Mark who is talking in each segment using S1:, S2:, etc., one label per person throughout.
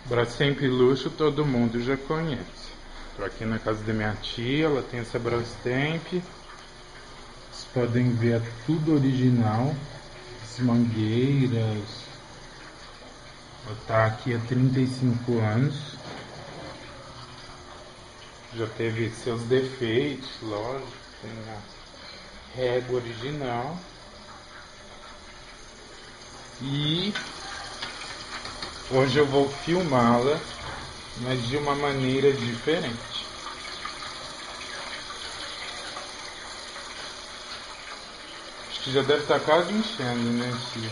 S1: Brastemp Luxo todo mundo já conhece. Tô aqui na casa da minha tia, ela tem essa Brastemp. Vocês podem ver, é tudo original. As mangueiras. Ela tá aqui há 35 anos. Já teve seus defeitos, lógico. Tem a régua original. E hoje eu vou filmá-la, mas de uma maneira diferente. Acho que já deve estar quase enchendo, né, tia?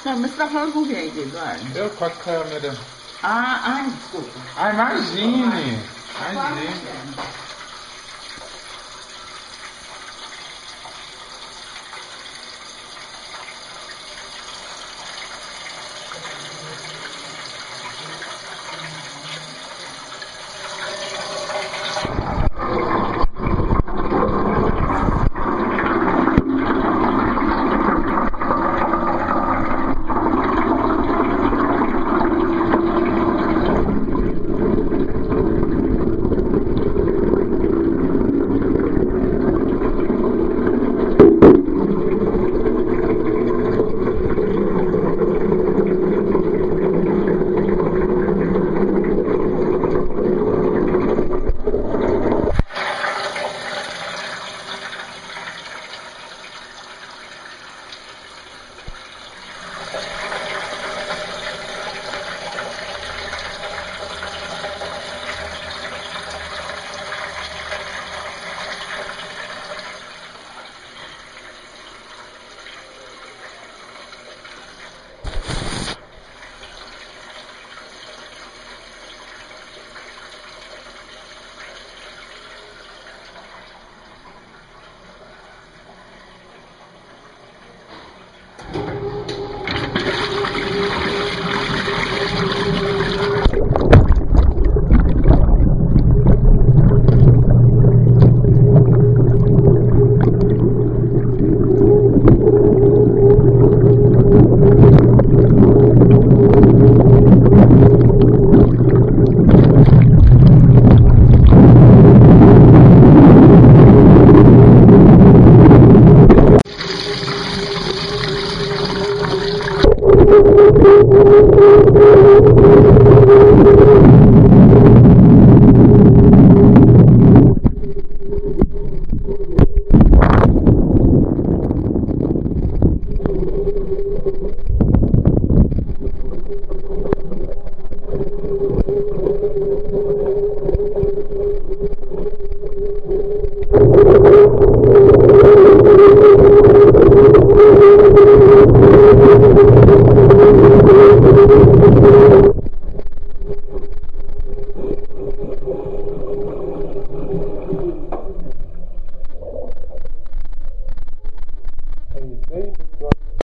S2: Não, mas você tá falando com quem aqui, Eduardo?
S1: Eu com a câmera.
S2: Desculpa.
S1: Ah, imagine! Imagine.